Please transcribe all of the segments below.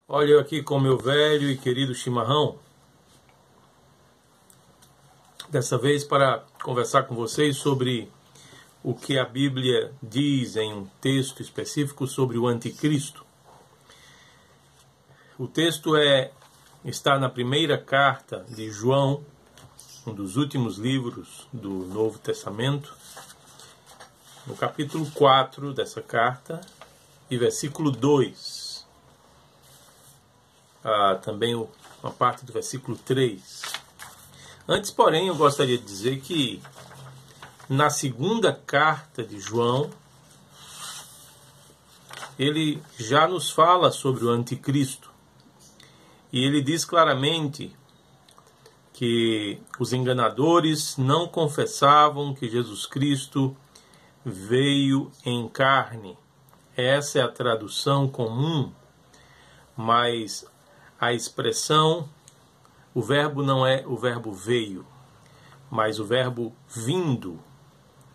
Olha eu aqui com meu velho e querido chimarrão, dessa vez para conversar com vocês sobre o que a Bíblia diz em um texto específico sobre o anticristo. O texto está na primeira carta de João, um dos últimos livros do Novo Testamento, no capítulo 4 dessa carta e versículo 2. Também uma parte do versículo 3. Antes, porém, eu gostaria de dizer que na segunda carta de João, ele já nos fala sobre o anticristo. E ele diz claramente que os enganadores não confessavam que Jesus Cristo veio em carne. Essa é a tradução comum, mas a expressão, o verbo não é o verbo veio, mas o verbo vindo.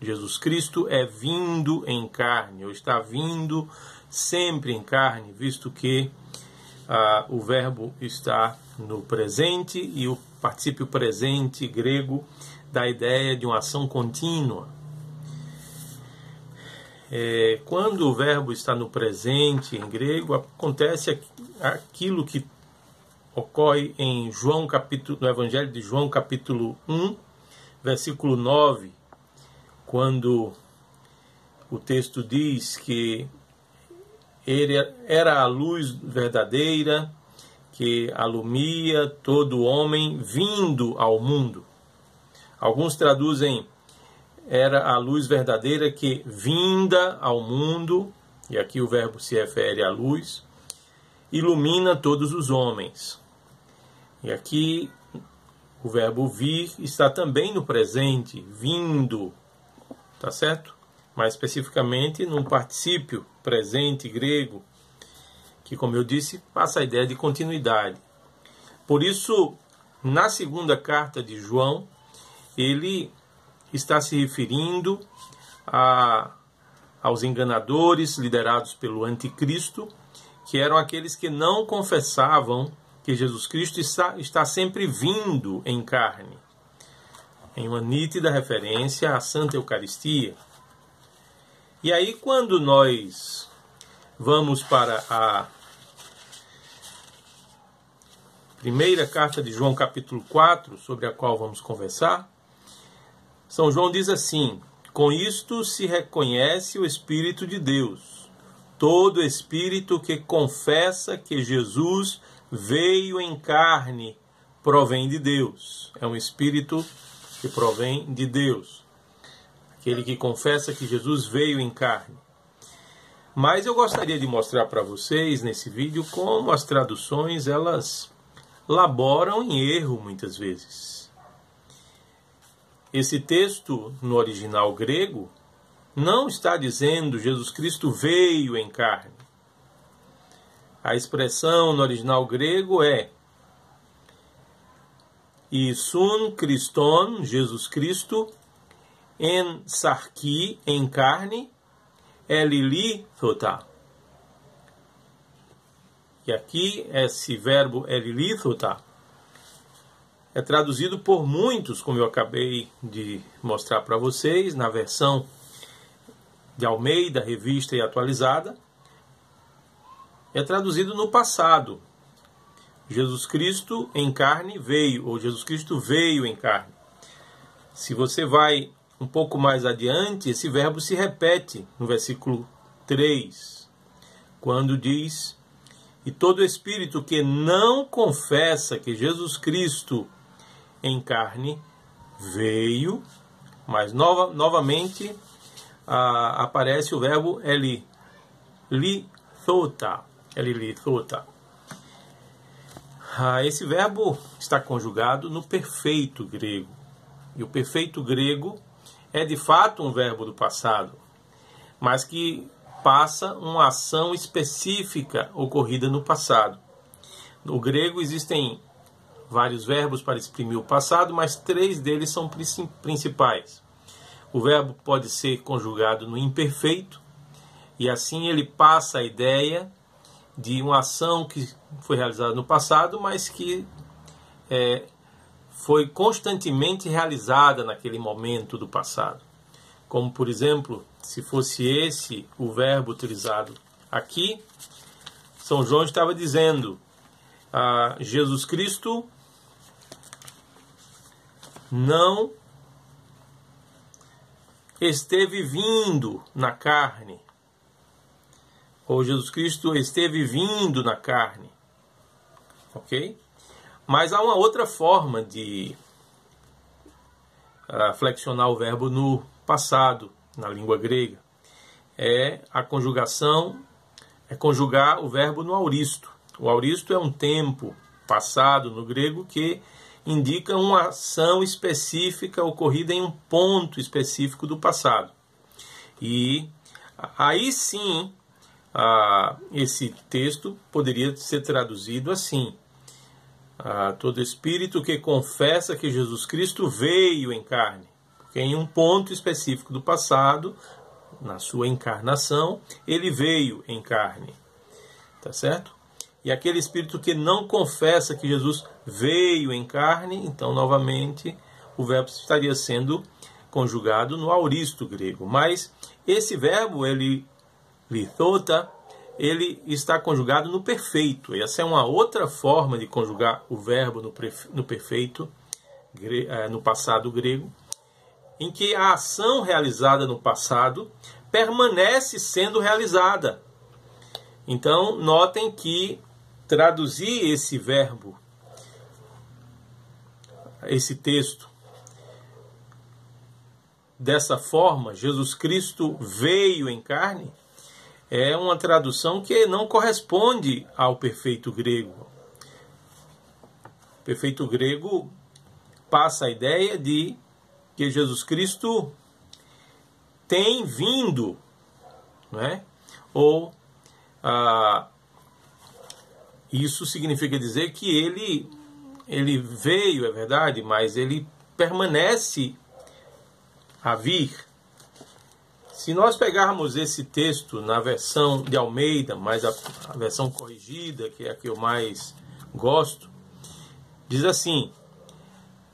Jesus Cristo é vindo em carne, ou está vindo sempre em carne, visto que o verbo está no presente e o particípio presente grego dá a ideia de uma ação contínua. Quando o verbo está no presente em grego, acontece aquilo que ocorre em no Evangelho de João, capítulo 1, versículo 9, quando o texto diz que ele era a luz verdadeira que alumia todo homem vindo ao mundo. Alguns traduzem era a luz verdadeira que vinda ao mundo, e aqui o verbo se refere à luz, ilumina todos os homens. E aqui o verbo vir está também no presente, vindo, tá certo? Mais especificamente num particípio presente grego, que, como eu disse, passa a ideia de continuidade. Por isso, na segunda carta de João, ele está se referindo aos enganadores liderados pelo anticristo, que eram aqueles que não confessavam que Jesus Cristo está sempre vindo em carne, em uma nítida referência à Santa Eucaristia. E aí, quando nós vamos para a primeira carta de João, capítulo 4, sobre a qual vamos conversar, São João diz assim: com isto se reconhece o Espírito de Deus. Todo espírito que confessa que Jesus veio em carne provém de Deus. É um espírito que provém de Deus. Aquele que confessa que Jesus veio em carne. Mas eu gostaria de mostrar para vocês nesse vídeo como as traduções elas laboram em erro muitas vezes. Esse texto no original grego não está dizendo Jesus Cristo veio em carne. A expressão no original grego é Isun Christon, Jesus Cristo, en sarki, em carne, elilithota. E aqui esse verbo elilithota é traduzido por muitos, como eu acabei de mostrar para vocês, na versão de Almeida, revista e atualizada. É traduzido no passado. Jesus Cristo em carne veio, ou Jesus Cristo veio em carne. Se você vai um pouco mais adiante, esse verbo se repete no versículo 3, quando diz: e todo espírito que não confessa que Jesus Cristo em carne veio, mas novamente aparece o verbo elilithota. Esse verbo está conjugado no perfeito grego. E o perfeito grego é de fato um verbo do passado, mas que passa uma ação específica ocorrida no passado. No grego existem vários verbos para exprimir o passado, mas 3 deles são principais. O verbo pode ser conjugado no imperfeito, e assim ele passa a ideia de uma ação que foi realizada no passado, mas que foi constantemente realizada naquele momento do passado. Como, por exemplo, se fosse esse o verbo utilizado aqui, São João estava dizendo: Jesus Cristo não esteve vindo na carne, ou Jesus Cristo esteve vindo na carne, ok? Mas há uma outra forma de flexionar o verbo no passado, na língua grega. É a conjugação, é conjugar o verbo no auristo. O auristo é um tempo passado no grego que indica uma ação específica ocorrida em um ponto específico do passado. E aí sim, esse texto poderia ser traduzido assim: todo espírito que confessa que Jesus Cristo veio em carne. Porque em um ponto específico do passado, na sua encarnação, ele veio em carne. Tá certo? E aquele espírito que não confessa que Jesus veio em carne, então, novamente, o verbo estaria sendo conjugado no auristo grego. Mas esse verbo, ele lithota, ele está conjugado no perfeito. Essa é uma outra forma de conjugar o verbo no perfeito, no passado grego, em que a ação realizada no passado permanece sendo realizada. Então, notem que traduzir esse verbo, esse texto, dessa forma, Jesus Cristo veio em carne, é uma tradução que não corresponde ao perfeito grego. O perfeito grego passa a ideia de que Jesus Cristo tem vindo, não é? Ou isso significa dizer que ele veio, é verdade, mas ele permanece a vir. Se nós pegarmos esse texto na versão de Almeida, mas a versão corrigida, que é a que eu mais gosto, diz assim: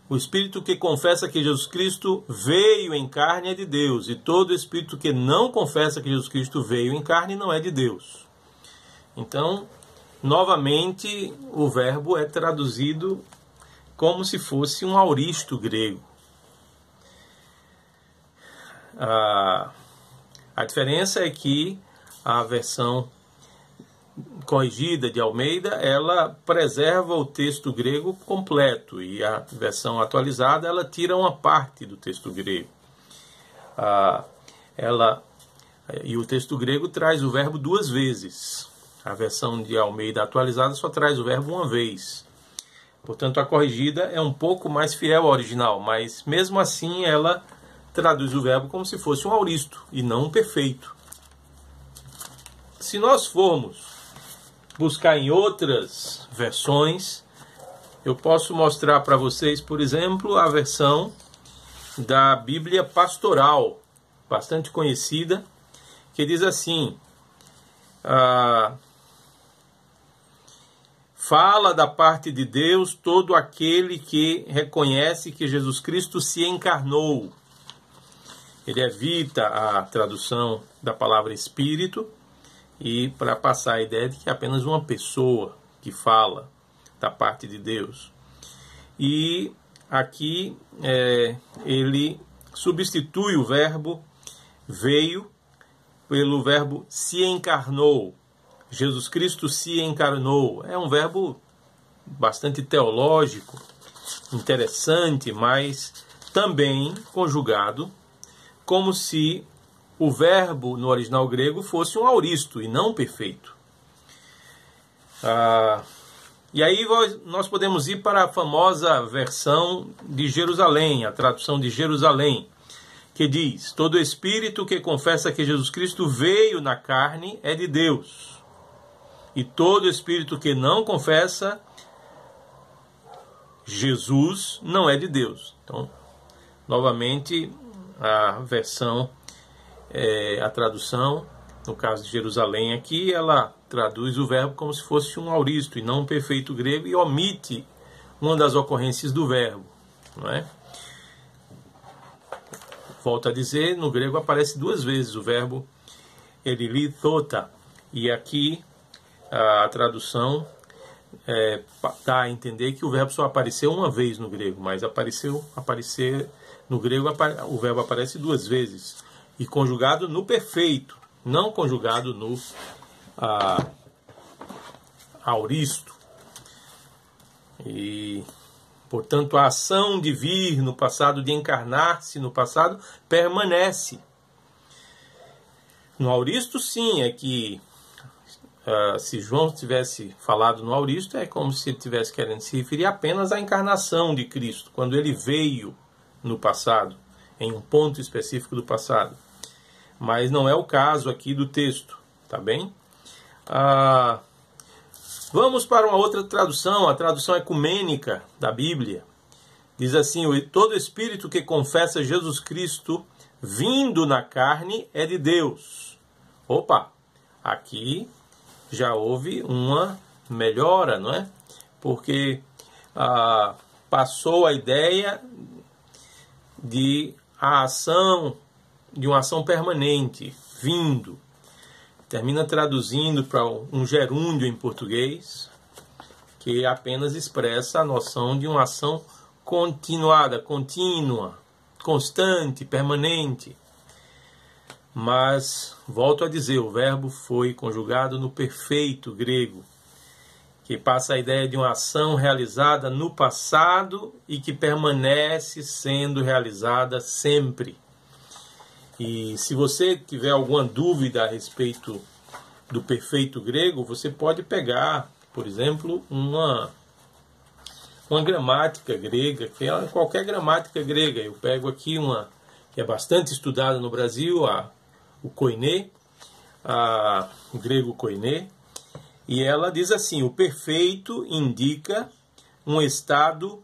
o espírito que confessa que Jesus Cristo veio em carne é de Deus, e todo espírito que não confessa que Jesus Cristo veio em carne não é de Deus. Então, novamente, o verbo é traduzido como se fosse um auristo grego. A diferença é que a versão corrigida de Almeida, ela preserva o texto grego completo, e a versão atualizada, ela tira uma parte do texto grego. E o texto grego traz o verbo duas vezes. A versão de Almeida atualizada só traz o verbo uma vez. Portanto, a corrigida é um pouco mais fiel ao original, mas mesmo assim ela traduz o verbo como se fosse um auristo e não um perfeito. Se nós formos buscar em outras versões, eu posso mostrar para vocês, por exemplo, a versão da Bíblia Pastoral, bastante conhecida, que diz assim: fala da parte de Deus todo aquele que reconhece que Jesus Cristo se encarnou. Ele evita a tradução da palavra espírito, e para passar a ideia de que é apenas uma pessoa que fala da parte de Deus. E aqui ele substitui o verbo veio pelo verbo se encarnou. Jesus Cristo se encarnou. É um verbo bastante teológico, interessante, mas também conjugado como se o verbo no original grego fosse um auristo e não perfeito. E aí nós podemos ir para a famosa versão de Jerusalém, a tradução de Jerusalém, que diz: todo espírito que confessa que Jesus Cristo veio na carne é de Deus, e todo espírito que não confessa Jesus não é de Deus. Então, novamente, a versão, a tradução, no caso de Jerusalém aqui, ela traduz o verbo como se fosse um auristo e não um perfeito grego, e omite uma das ocorrências do verbo, não é? Volto a dizer, no grego aparece 2 vezes o verbo elilithota, e aqui a tradução dá a entender que o verbo só apareceu uma vez no grego, mas aparecer no grego o verbo aparece 2 vezes, e conjugado no perfeito, não conjugado no auristo. E, portanto, a ação de vir no passado, de encarnar-se no passado, permanece. No auristo, sim, é que se João tivesse falado no auristo, é como se ele estivesse querendo se referir apenas à encarnação de Cristo, quando ele veio no passado, em um ponto específico do passado. Mas não é o caso aqui do texto, tá bem? Vamos para uma outra tradução, a tradução ecumênica da Bíblia. Diz assim: todo espírito que confessa Jesus Cristo vindo na carne é de Deus. Opa, aqui já houve uma melhora, não é? Porque passou a ideia de uma ação permanente, vindo. Termina traduzindo para um gerúndio em português, que apenas expressa a noção de uma ação continuada, contínua, constante, permanente. Mas, volto a dizer, o verbo foi conjugado no perfeito grego, que passa a ideia de uma ação realizada no passado e que permanece sendo realizada sempre. E se você tiver alguma dúvida a respeito do perfeito grego, você pode pegar, por exemplo, uma gramática grega, que é qualquer gramática grega. Eu pego aqui uma que é bastante estudada no Brasil, o Koiné, o grego Koiné, e ela diz assim: o perfeito indica um estado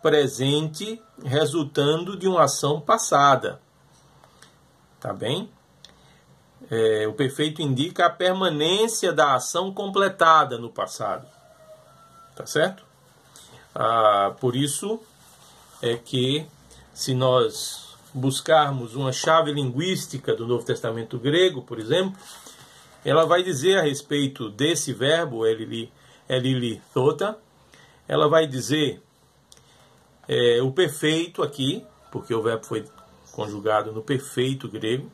presente resultando de uma ação passada. Tá bem? O perfeito indica a permanência da ação completada no passado. Tá certo? Por isso é que, se nós buscarmos uma chave linguística do Novo Testamento grego, por exemplo, ela vai dizer a respeito desse verbo, elilithota, ela vai dizer o perfeito aqui, porque o verbo foi conjugado no perfeito grego.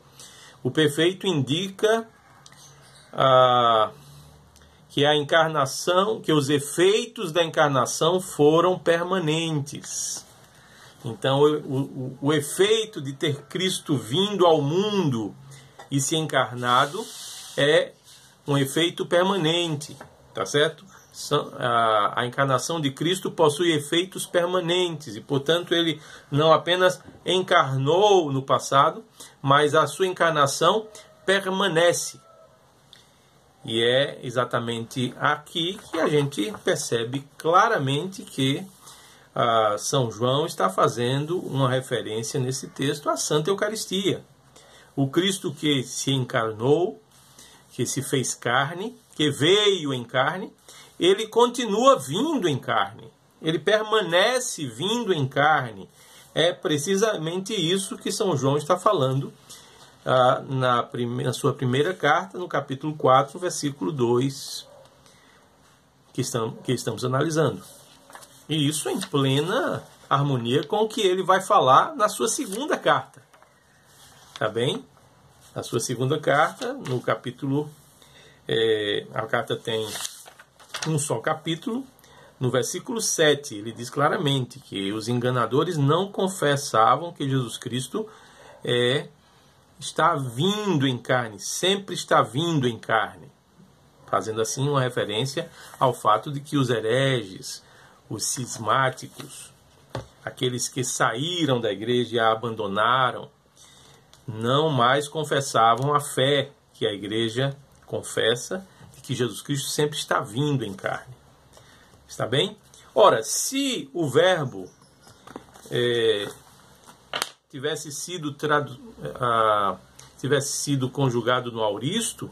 O perfeito indica que a encarnação, que os efeitos da encarnação foram permanentes. Então, o efeito de ter Cristo vindo ao mundo e se encarnado é um efeito permanente, tá certo? A encarnação de Cristo possui efeitos permanentes e, portanto, ele não apenas encarnou no passado, mas a sua encarnação permanece. E é exatamente aqui que a gente percebe claramente que São João está fazendo uma referência nesse texto à Santa Eucaristia. O Cristo que se encarnou, que se fez carne, que veio em carne, ele continua vindo em carne. Ele permanece vindo em carne. É precisamente isso que São João está falando na sua primeira carta, no capítulo 4, versículo 2, que estamos analisando. E isso em plena harmonia com o que ele vai falar na sua segunda carta. Tá bem? Na sua segunda carta, no capítulo... a carta tem um só capítulo. No versículo 7, ele diz claramente que os enganadores não confessavam que Jesus Cristo está vindo em carne, sempre está vindo em carne. Fazendo assim uma referência ao fato de que os hereges, os cismáticos, aqueles que saíram da igreja e a abandonaram, não mais confessavam a fé que a igreja confessa, de que Jesus Cristo sempre está vindo em carne. Está bem? Ora, se o verbo tivesse sido conjugado no auristo,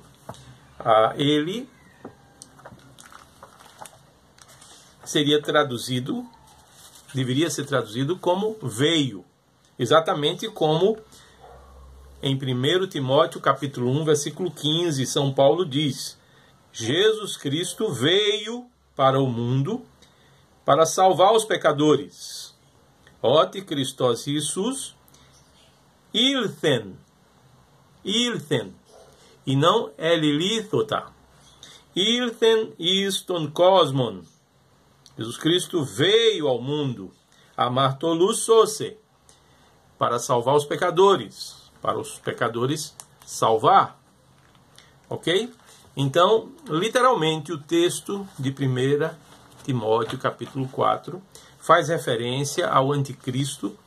ele deveria ser traduzido como veio, exatamente como em 1 Timóteo capítulo 1, versículo 15, São Paulo diz: Jesus Cristo veio para o mundo para salvar os pecadores. Oti Christos Jesus ilthen, e não elilithota. Ilthen iston cosmon. Jesus Cristo veio ao mundo, amartolussose, para salvar os pecadores, para os pecadores salvar. Ok? Então, literalmente, o texto de 1 Timóteo, capítulo 4, faz referência ao anticristo,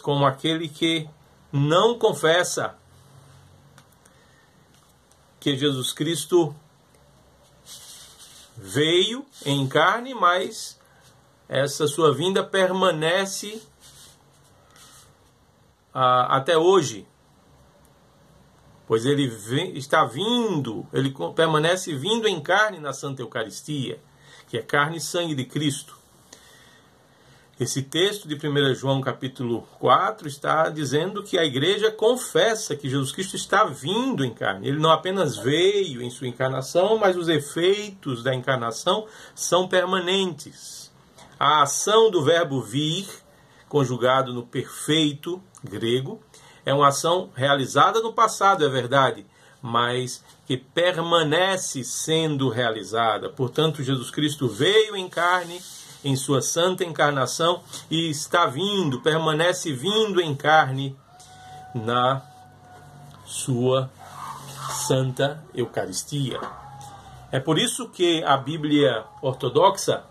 como aquele que não confessa que Jesus Cristo veio em carne, mas essa sua vinda permanece até hoje, pois ele está vindo, ele permanece vindo em carne na Santa Eucaristia, que é carne e sangue de Cristo. Esse texto de 1 João capítulo 4 está dizendo que a igreja confessa que Jesus Cristo está vindo em carne. Ele não apenas veio em sua encarnação, mas os efeitos da encarnação são permanentes. A ação do verbo vir, conjugado no perfeito grego, é uma ação realizada no passado, é verdade, mas que permanece sendo realizada. Portanto, Jesus Cristo veio em carne, em sua santa encarnação, e está vindo, permanece vindo em carne na sua Santa Eucaristia. É por isso que a Bíblia ortodoxa,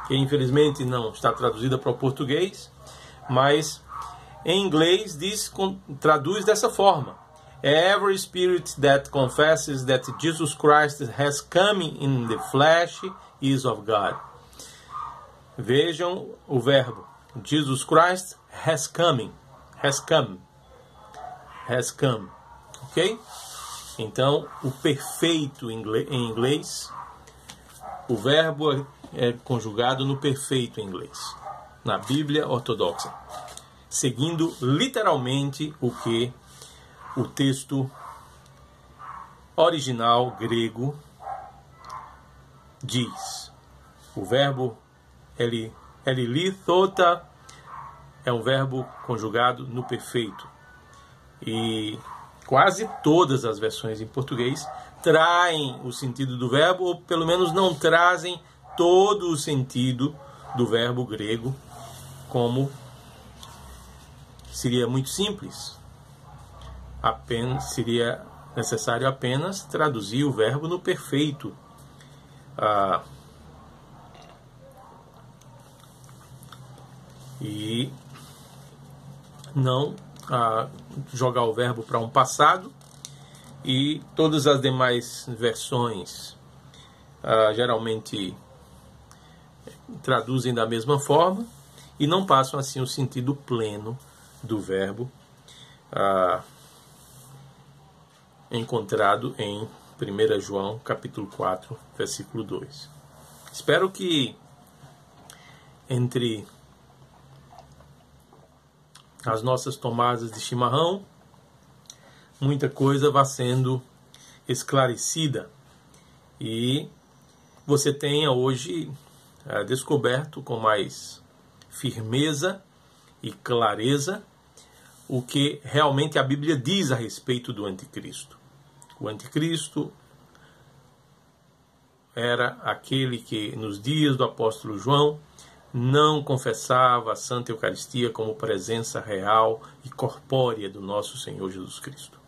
que infelizmente não está traduzida para o português, mas em inglês traduz dessa forma: Every spirit that confesses that Jesus Christ has come in the flesh is of God. Vejam o verbo. Jesus Christ has come. Ok? Então, o perfeito em inglês, o verbo é conjugado no perfeito em inglês, na Bíblia ortodoxa, seguindo literalmente o que o texto original grego diz. O verbo elilithota é um verbo conjugado no perfeito. E quase todas as versões em português traem o sentido do verbo, ou pelo menos não trazem todo o sentido do verbo grego, como seria muito simples. Seria necessário apenas traduzir o verbo no perfeito. E não jogar o verbo para um passado. E todas as demais versões geralmente traduzem da mesma forma e não passam assim o sentido pleno do verbo encontrado em 1 João capítulo 4, versículo 2. Espero que entre as nossas tomadas de chimarrão muita coisa vá sendo esclarecida e você tenha hoje descoberto com mais firmeza e clareza o que realmente a Bíblia diz a respeito do anticristo. O anticristo era aquele que nos dias do apóstolo João não confessava a Santa Eucaristia como presença real e corpórea do nosso Senhor Jesus Cristo.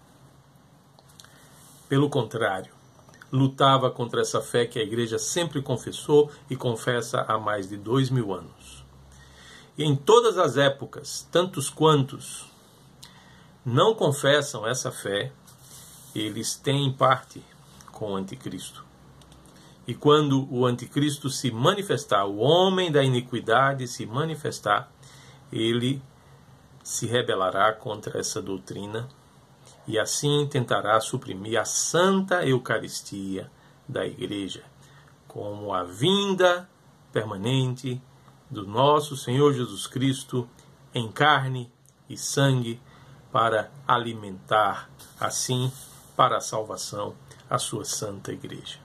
Pelo contrário, lutava contra essa fé que a Igreja sempre confessou e confessa há mais de 2000 anos. E em todas as épocas, tantos quantos não confessam essa fé, eles têm parte com o anticristo. E quando o anticristo se manifestar, o homem da iniquidade se manifestar, ele se rebelará contra essa doutrina e assim tentará suprimir a Santa Eucaristia da Igreja, como a vinda permanente do nosso Senhor Jesus Cristo em carne e sangue para alimentar, assim, para a salvação, a sua santa igreja.